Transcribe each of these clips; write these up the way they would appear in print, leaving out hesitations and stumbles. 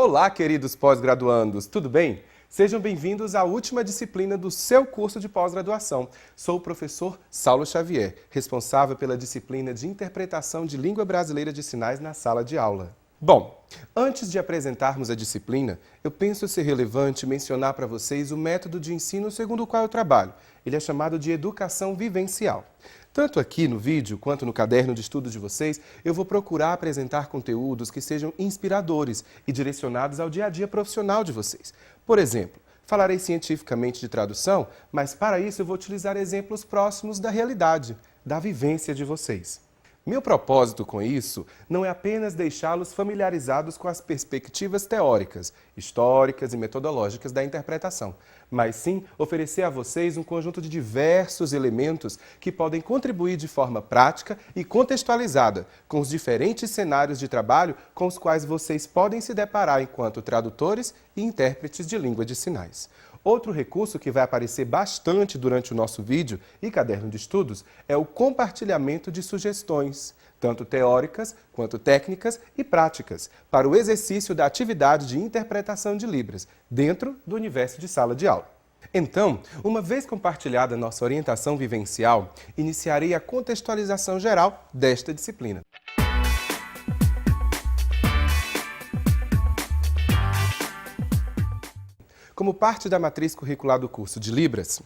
Olá, queridos pós-graduandos, tudo bem? Sejam bem-vindos à última disciplina do seu curso de pós-graduação. Sou o professor Saulo Xavier, responsável pela disciplina de Interpretação de Língua Brasileira de Sinais na sala de aula. Bom, antes de apresentarmos a disciplina, eu penso ser relevante mencionar para vocês o método de ensino segundo o qual eu trabalho. Ele é chamado de educação vivencial. Tanto aqui no vídeo quanto no caderno de estudos de vocês, eu vou procurar apresentar conteúdos que sejam inspiradores e direcionados ao dia a dia profissional de vocês. Por exemplo, falarei cientificamente de tradução, mas para isso eu vou utilizar exemplos próximos da realidade, da vivência de vocês. Meu propósito com isso não é apenas deixá-los familiarizados com as perspectivas teóricas, históricas e metodológicas da interpretação, mas sim oferecer a vocês um conjunto de diversos elementos que podem contribuir de forma prática e contextualizada com os diferentes cenários de trabalho com os quais vocês podem se deparar enquanto tradutores e intérpretes de língua de sinais. Outro recurso que vai aparecer bastante durante o nosso vídeo e caderno de estudos é o compartilhamento de sugestões, tanto teóricas quanto técnicas e práticas, para o exercício da atividade de interpretação de Libras, dentro do universo de sala de aula. Então, uma vez compartilhada nossa orientação vivencial, iniciarei a contextualização geral desta disciplina. Como parte da matriz curricular do curso de Libras,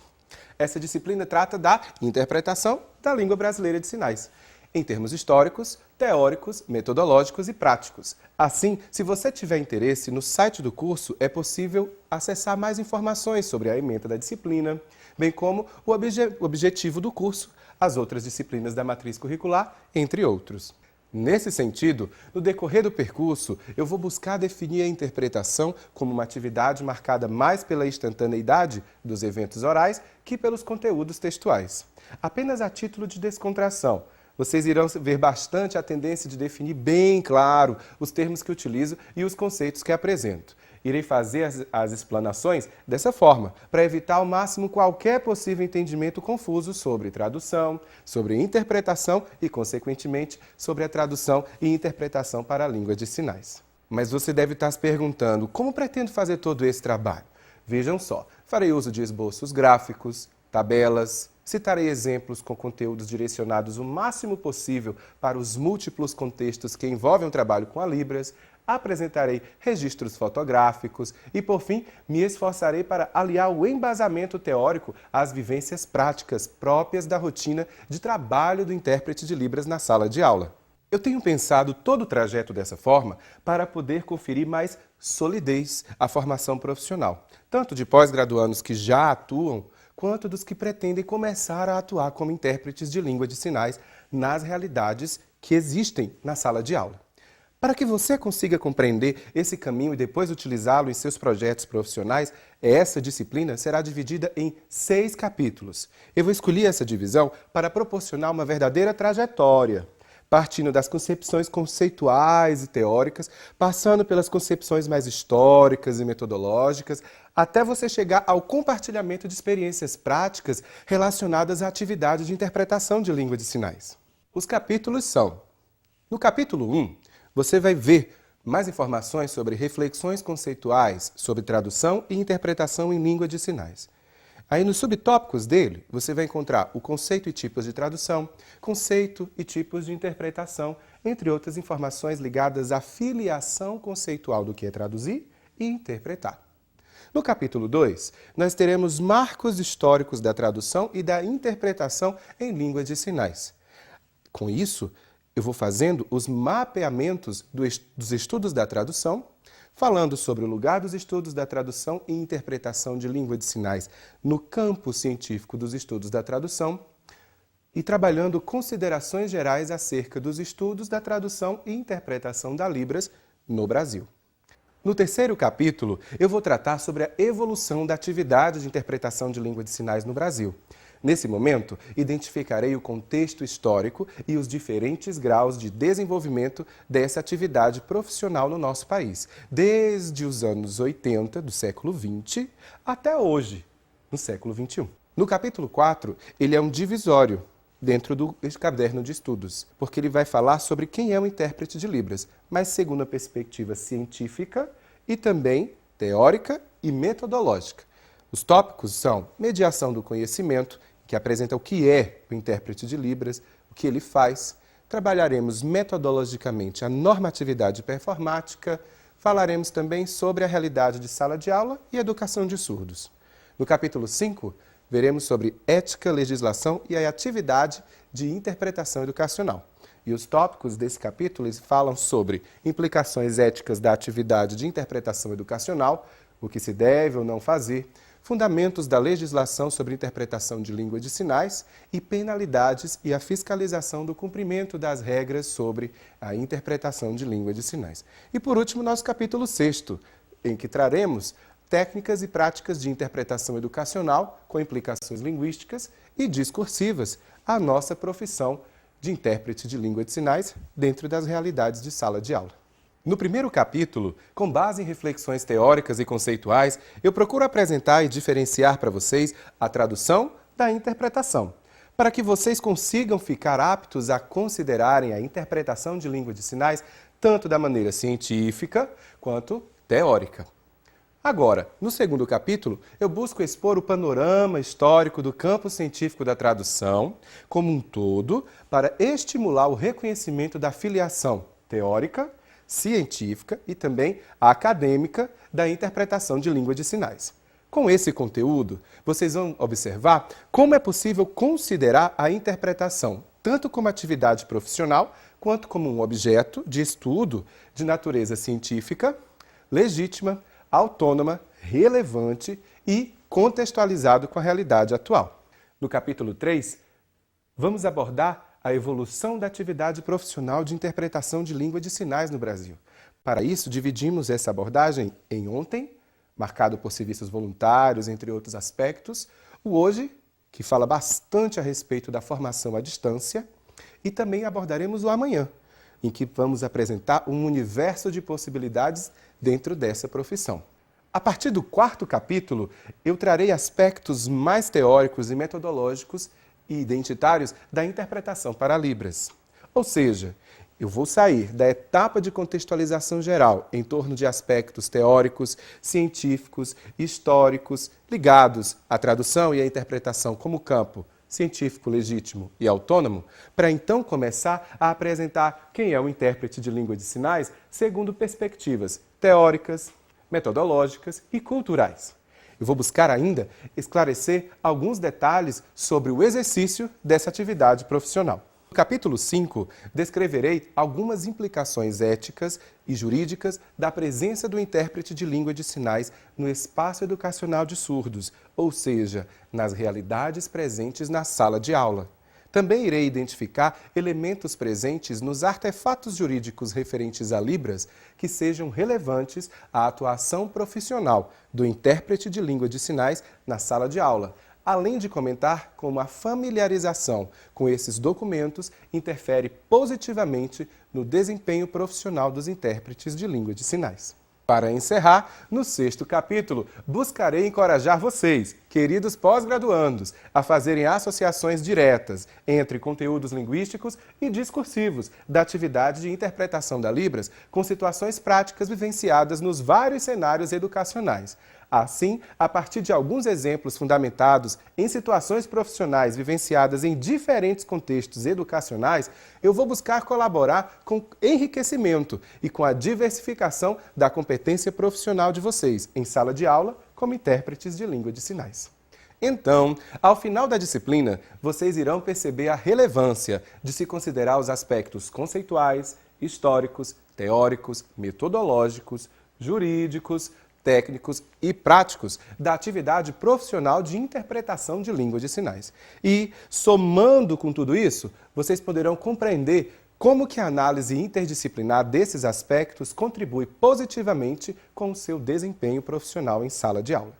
essa disciplina trata da interpretação da língua brasileira de sinais, em termos históricos, teóricos, metodológicos e práticos. Assim, se você tiver interesse, no site do curso é possível acessar mais informações sobre a ementa da disciplina, bem como o objetivo do curso, as outras disciplinas da matriz curricular, entre outros. Nesse sentido, no decorrer do percurso, eu vou buscar definir a interpretação como uma atividade marcada mais pela instantaneidade dos eventos orais que pelos conteúdos textuais. Apenas a título de descontração, vocês irão ver bastante a tendência de definir bem claro os termos que utilizo e os conceitos que apresento. Irei fazer as explanações dessa forma, para evitar ao máximo qualquer possível entendimento confuso sobre tradução, sobre interpretação e, consequentemente, sobre a tradução e interpretação para a língua de sinais. Mas você deve estar se perguntando, como pretendo fazer todo esse trabalho? Vejam só, farei uso de esboços gráficos, tabelas, citarei exemplos com conteúdos direcionados o máximo possível para os múltiplos contextos que envolvem o trabalho com a Libras, apresentarei registros fotográficos e, por fim, me esforçarei para aliar o embasamento teórico às vivências práticas próprias da rotina de trabalho do intérprete de Libras na sala de aula. Eu tenho pensado todo o trajeto dessa forma para poder conferir mais solidez à formação profissional, tanto de pós-graduandos que já atuam, quanto dos que pretendem começar a atuar como intérpretes de língua de sinais nas realidades que existem na sala de aula. Para que você consiga compreender esse caminho e depois utilizá-lo em seus projetos profissionais, essa disciplina será dividida em 6 capítulos. Eu vou escolher essa divisão para proporcionar uma verdadeira trajetória, partindo das concepções conceituais e teóricas, passando pelas concepções mais históricas e metodológicas, até você chegar ao compartilhamento de experiências práticas relacionadas à atividade de interpretação de língua de sinais. Os capítulos são: no capítulo 1, você vai ver mais informações sobre reflexões conceituais sobre tradução e interpretação em língua de sinais. Aí nos subtópicos dele, você vai encontrar o conceito e tipos de tradução, conceito e tipos de interpretação, entre outras informações ligadas à filiação conceitual do que é traduzir e interpretar. No capítulo 2, nós teremos marcos históricos da tradução e da interpretação em língua de sinais. Com isso, eu vou fazendo os mapeamentos dos estudos da tradução, falando sobre o lugar dos estudos da tradução e interpretação de língua de sinais no campo científico dos estudos da tradução e trabalhando considerações gerais acerca dos estudos da tradução e interpretação da Libras no Brasil. No terceiro capítulo, eu vou tratar sobre a evolução da atividade de interpretação de língua de sinais no Brasil. Nesse momento, identificarei o contexto histórico e os diferentes graus de desenvolvimento dessa atividade profissional no nosso país, desde os anos 80 do século XX até hoje, no século XXI. No capítulo 4, ele é um divisório dentro do caderno de estudos, porque ele vai falar sobre quem é o intérprete de Libras, mas segundo a perspectiva científica e também teórica e metodológica. Os tópicos são mediação do conhecimento, que apresenta o que é o intérprete de Libras, o que ele faz. Trabalharemos metodologicamente a normatividade performática, falaremos também sobre a realidade de sala de aula e educação de surdos. No capítulo 5, veremos sobre ética, legislação e a atividade de interpretação educacional. E os tópicos desse capítulo falam sobre implicações éticas da atividade de interpretação educacional, o que se deve ou não fazer, fundamentos da legislação sobre interpretação de língua de sinais e penalidades e a fiscalização do cumprimento das regras sobre a interpretação de língua de sinais. E por último, nosso capítulo 6º, em que traremos técnicas e práticas de interpretação educacional com implicações linguísticas e discursivas à nossa profissão de intérprete de língua de sinais dentro das realidades de sala de aula. No primeiro capítulo, com base em reflexões teóricas e conceituais, eu procuro apresentar e diferenciar para vocês a tradução da interpretação, para que vocês consigam ficar aptos a considerarem a interpretação de língua de sinais tanto da maneira científica quanto teórica. Agora, no segundo capítulo, eu busco expor o panorama histórico do campo científico da tradução como um todo para estimular o reconhecimento da filiação teórica, científica e também acadêmica da interpretação de língua de sinais. Com esse conteúdo, vocês vão observar como é possível considerar a interpretação tanto como atividade profissional quanto como um objeto de estudo de natureza científica, legítima, autônoma, relevante e contextualizado com a realidade atual. No capítulo 3, vamos abordar a evolução da atividade profissional de interpretação de língua de sinais no Brasil. Para isso, dividimos essa abordagem em ontem, marcado por serviços voluntários, entre outros aspectos, o hoje, que fala bastante a respeito da formação à distância, e também abordaremos o amanhã, em que vamos apresentar um universo de possibilidades dentro dessa profissão. A partir do quarto capítulo, eu trarei aspectos mais teóricos e metodológicos e identitários da interpretação para Libras. Ou seja, eu vou sair da etapa de contextualização geral em torno de aspectos teóricos, científicos, históricos, ligados à tradução e à interpretação como campo científico, legítimo e autônomo, para então começar a apresentar quem é o intérprete de língua de sinais segundo perspectivas teóricas, metodológicas e culturais. Eu vou buscar ainda esclarecer alguns detalhes sobre o exercício dessa atividade profissional. No capítulo 5, descreverei algumas implicações éticas e jurídicas da presença do intérprete de língua de sinais no espaço educacional de surdos, ou seja, nas realidades presentes na sala de aula. Também irei identificar elementos presentes nos artefatos jurídicos referentes a Libras que sejam relevantes à atuação profissional do intérprete de língua de sinais na sala de aula, além de comentar como a familiarização com esses documentos interfere positivamente no desempenho profissional dos intérpretes de língua de sinais. Para encerrar, no sexto capítulo, buscarei encorajar vocês, queridos pós-graduandos, a fazerem associações diretas entre conteúdos linguísticos e discursivos da atividade de interpretação da Libras com situações práticas vivenciadas nos vários cenários educacionais. Assim, a partir de alguns exemplos fundamentados em situações profissionais vivenciadas em diferentes contextos educacionais, eu vou buscar colaborar com o enriquecimento e com a diversificação da competência profissional de vocês em sala de aula como intérpretes de língua de sinais. Então, ao final da disciplina, vocês irão perceber a relevância de se considerar os aspectos conceituais, históricos, teóricos, metodológicos, jurídicos, técnicos e práticos da atividade profissional de interpretação de língua de sinais. E, somando com tudo isso, vocês poderão compreender como que a análise interdisciplinar desses aspectos contribui positivamente com o seu desempenho profissional em sala de aula.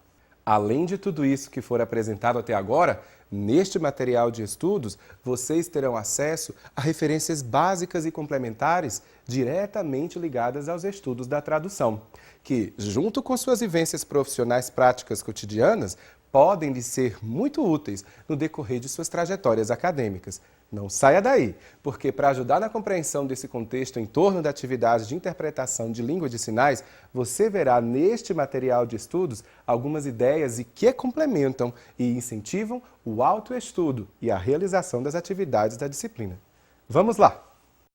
Além de tudo isso que for apresentado até agora, neste material de estudos, vocês terão acesso a referências básicas e complementares diretamente ligadas aos estudos da tradução, que, junto com suas vivências profissionais práticas cotidianas, podem lhe ser muito úteis no decorrer de suas trajetórias acadêmicas. Não saia daí, porque para ajudar na compreensão desse contexto em torno da atividade de interpretação de língua de sinais, você verá neste material de estudos algumas ideias que complementam e incentivam o autoestudo e a realização das atividades da disciplina. Vamos lá!